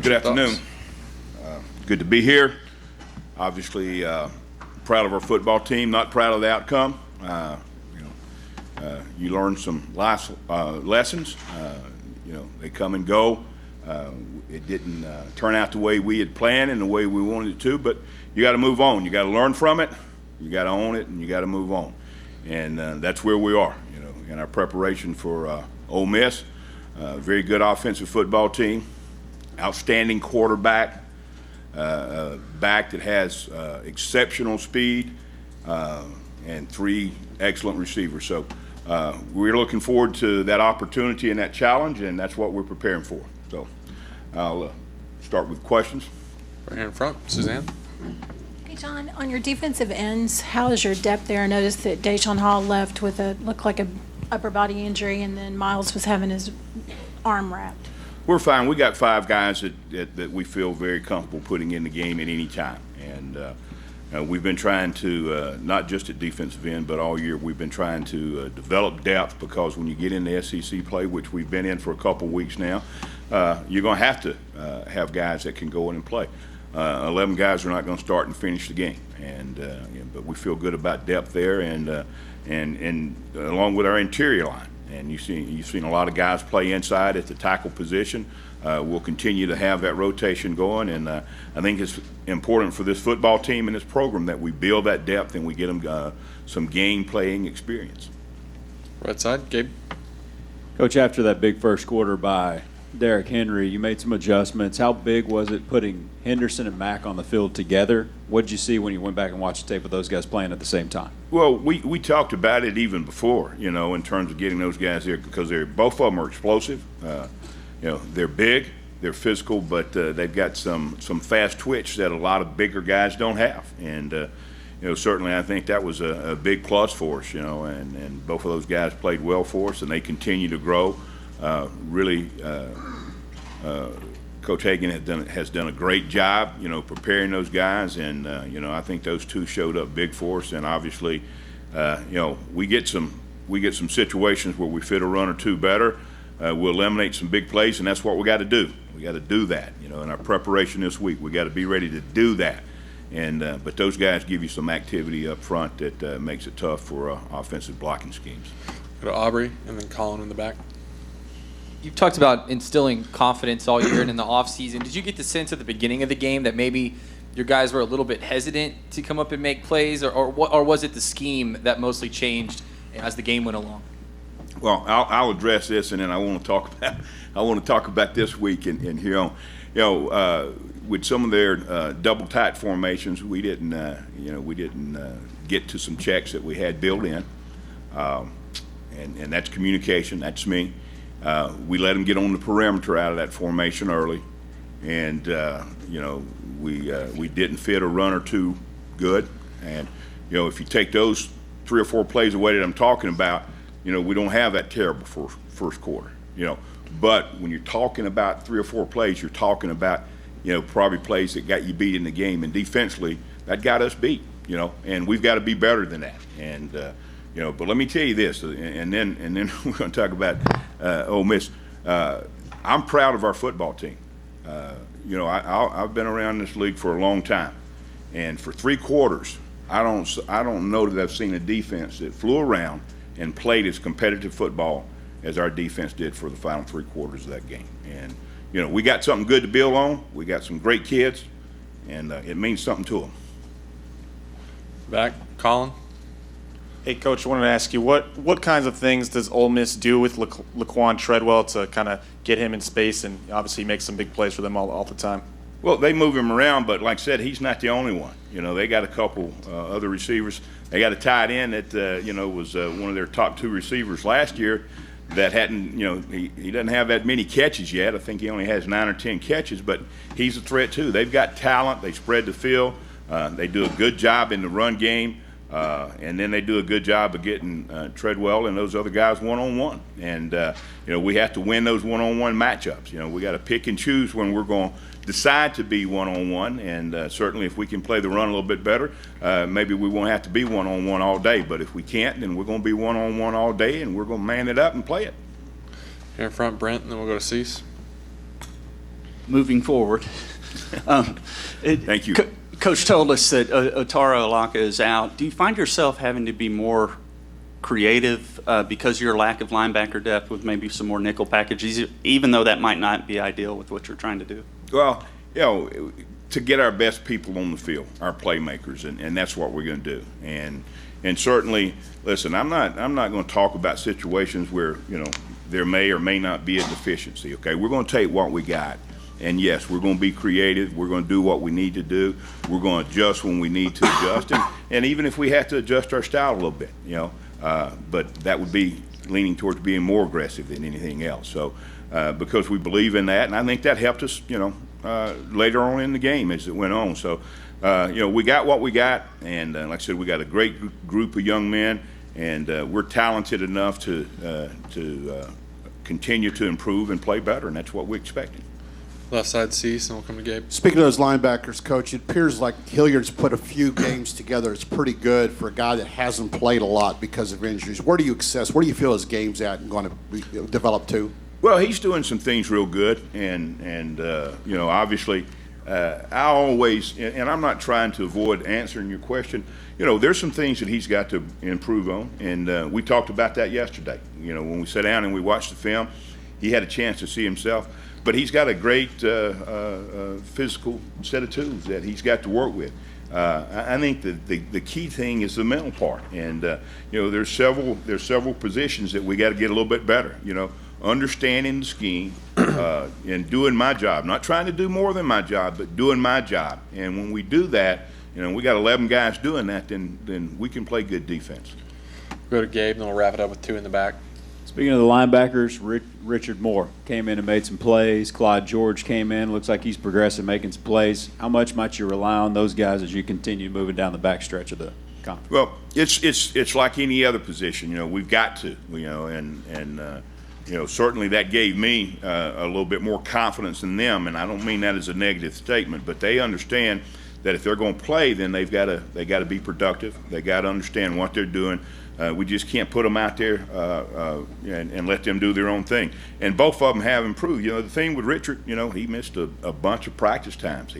Good afternoon. Good to be here. Obviously, proud of our football team, not proud of the outcome. You learn some life lessons. They come and go. It didn't turn out the way we had planned and the way we wanted it to, but you got to move on. You got to learn from it. You got to own it, and you got to move on. And that's where we are, in our preparation for Ole Miss. Very good offensive football team, outstanding quarterback, back that has exceptional speed, and 3 excellent receivers. So we're looking forward to that opportunity and that challenge, and that's what we're preparing for. So I'll start with questions. Right here in front, Suzanne. Hey, John, on your defensive ends, how is your depth there? I noticed that Deshaun Hall left with looked like a upper body injury, and then Miles was having his arm wrapped. We're fine. We got 5 guys that we feel very comfortable putting in the game at any time. And we've been trying to, not just at defensive end, but all year, we've been trying to develop depth, because when you get into SEC play, which we've been in for a couple weeks now, you're going to have to have guys that can go in and play. 11 guys are not going to start and finish the game. But we feel good about depth there, and along with our interior line. And you've seen a lot of guys play inside at the tackle position. We'll continue to have that rotation going, and I think it's important for this football team and this program that we build that depth and we get them some game playing experience. Right side, Gabe. Coach, after that big first quarter by Derrick Henry, you made some adjustments. How big was it putting Henderson and Mack on the field together? What did you see when you went back and watched the tape of those guys playing at the same time? Well, we talked about it even before, in terms of getting those guys there, because both of them are explosive. They're big, they're physical, but they've got some fast twitch that a lot of bigger guys don't have. And certainly I think that was a big plus for us. And both of those guys played well for us, and they continue to grow. Coach Hagan has done a great job, preparing those guys, and I think those 2 showed up big for us. And obviously, we get some situations where we fit a run or 2 better. We'll eliminate some big plays, and that's what we got to do. We got to do that, in our preparation this week. We got to be ready to do that. And but those guys give you some activity up front that makes it tough for offensive blocking schemes. Go to Aubrey, and then Colin in the back. You've talked about instilling confidence all year and in the offseason. Did you get the sense at the beginning of the game that maybe your guys were a little bit hesitant to come up and make plays, or was it the scheme that mostly changed as the game went along? Well, I'll address this, and then I want to talk about this week and here on. With some of their double tight formations, we didn't get to some checks that we had built in, and that's communication. That's me. We let them get on the perimeter out of that formation early, and we didn't fit a run or 2 good. And if you take those 3 or 4 plays away that I'm talking about, we don't have that terrible first quarter. But when you're talking about 3 or 4 plays, you're talking about probably plays that got you beat in the game, and defensively that got us beat. And we've got to be better than that. And but let me tell you this, and then we're going to talk about Ole Miss. I'm proud of our football team. I've been around this league for a long time, and for 3 quarters, I don't know that I've seen a defense that flew around and played as competitive football as our defense did for the final 3 quarters of that game. And we got something good to build on. We got some great kids, and it means something to them. Back, Colin. Hey, Coach, I wanted to ask you, what kinds of things does Ole Miss do with Laquan Treadwell to kind of get him in space, and obviously he makes some big plays for them all the time? Well, they move him around, but like I said, he's not the only one. They got a couple other receivers. They got a tight end that, was one of their top 2 receivers last year that hadn't, he doesn't have that many catches yet. I think he only has 9 or 10 catches, but he's a threat too. They've got talent. They spread the field. They do a good job in the run game. And then they do a good job of getting Treadwell and those other guys one-on-one. And, we have to win those one-on-one matchups. We got to pick and choose when we're going to decide to be one-on-one. And certainly if we can play the run a little bit better, maybe we won't have to be one-on-one all day. But if we can't, then we're going to be one-on-one all day, and we're going to man it up and play it. Here in front, Brent, and then we'll go to Cease. moving forward. Thank you. Coach told us that Otaro Alaka is out. Do you find yourself having to be more creative because of your lack of linebacker depth with maybe some more nickel packages, even though that might not be ideal with what you're trying to do? Well, to get our best people on the field, our playmakers, and that's what we're going to do. And certainly, listen, I'm not going to talk about situations where there may or may not be a deficiency. Okay, we're going to take what we got. And yes, we're going to be creative. We're going to do what we need to do. We're going to adjust when we need to adjust, and even if we have to adjust our style a little bit, but that would be leaning towards being more aggressive than anything else. So, because we believe in that, and I think that helped us, later on in the game as it went on. So, we got what we got, and like I said, we got a great group of young men, and we're talented enough to continue to improve and play better, and that's what we expected. Left side Cease, and we'll come to Gabe. Speaking of those linebackers, Coach, it appears like Hilliard's put a few games together. It's pretty good for a guy that hasn't played a lot because of injuries. Where do you feel his game's at and going to develop to? Well, he's doing some things real good, and obviously, I always, and I'm not trying to avoid answering your question. There's some things that he's got to improve on, and we talked about that yesterday. When we sat down and we watched the film, he had a chance to see himself. But he's got a great physical set of tools that he's got to work with. I think the key thing is the mental part, and there's several positions that we got to get a little bit better. Understanding the scheme and doing my job, not trying to do more than my job, but doing my job. And when we do that, we got 11 guys doing that, then we can play good defense. Go to Gabe, and then we'll wrap it up with two in the back. Speaking of the linebackers, Richard Moore came in and made some plays. Clyde George came in. Looks like he's progressive, making some plays. How much might you rely on those guys as you continue moving down the back stretch of the conference? Well, it's like any other position. We've got to. Certainly that gave me a little bit more confidence in them, and I don't mean that as a negative statement, but they understand that if they're going to play, then they got to be productive. They got to understand what they're doing. We just can't put them out there and let them do their own thing. And both of them have improved. The thing with Richard, he missed a bunch of practice times.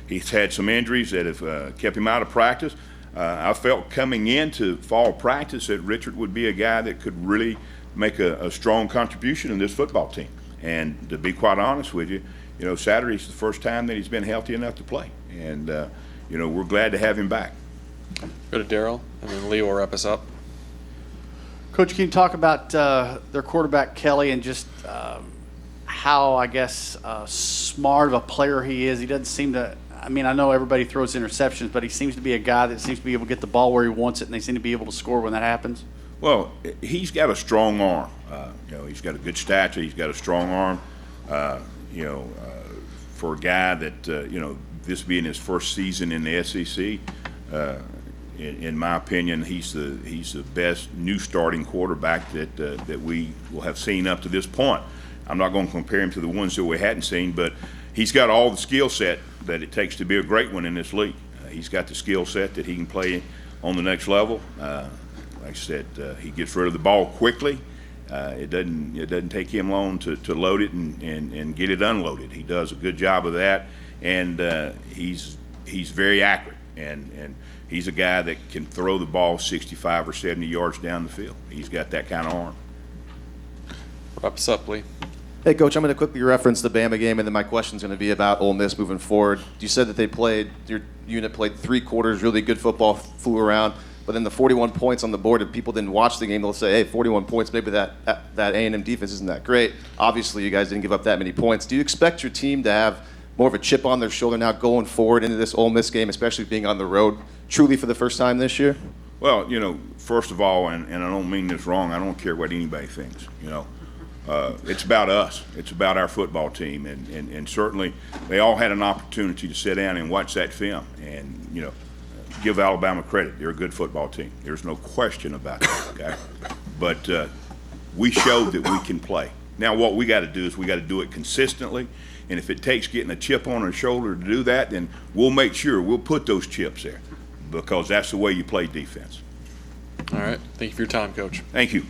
He's had some injuries that have kept him out of practice. I felt coming into fall practice that Richard would be a guy that could really make a strong contribution in this football team. And to be quite honest with you, Saturday's the first time that he's been healthy enough to play. And, we're glad to have him back. Go to Daryl, and then Lee will wrap us up. Coach, can you talk about their quarterback, Kelly, and just how, I guess, smart of a player he is? He doesn't seem to – I know everybody throws interceptions, but he seems to be a guy that seems to be able to get the ball where he wants it, and they seem to be able to score when that happens. Well, he's got a strong arm. He's got a good stature. He's got a strong arm. For a guy that, this being his first season in the SEC, in my opinion, he's the best new starting quarterback that we will have seen up to this point. I'm not going to compare him to the ones that we hadn't seen, but he's got all the skill set that it takes to be a great one in this league. He's got the skill set that he can play on the next level. Like I said, he gets rid of the ball quickly. It doesn't take him long to load it and get it unloaded. He does a good job of that, and he's very accurate. And he's a guy that can throw the ball 65 or 70 yards down the field. He's got that kind of arm. Wrap us up, Lee. Hey, Coach, I'm going to quickly reference the Bama game, and then my question's going to be about Ole Miss moving forward. You said that your unit played 3 quarters, really good football, flew around, but then the 41 points on the board, if people didn't watch the game, they'll say, hey, 41 points, maybe that A&M defense isn't that great. Obviously, you guys didn't give up that many points. Do you expect your team to have more of a chip on their shoulder now going forward into this Ole Miss game, especially being on the road truly for the first time this year? Well, first of all, and I don't mean this wrong, I don't care what anybody thinks, It's about us. It's about our football team, and certainly they all had an opportunity to sit down and watch that film and, give Alabama credit. They're a good football team. There's no question about that, okay? But we showed that we can play. Now what we got to do is we got to do it consistently, and if it takes getting a chip on our shoulder to do that, then we'll make sure we'll put those chips there because that's the way you play defense. All right. Thank you for your time, Coach. Thank you.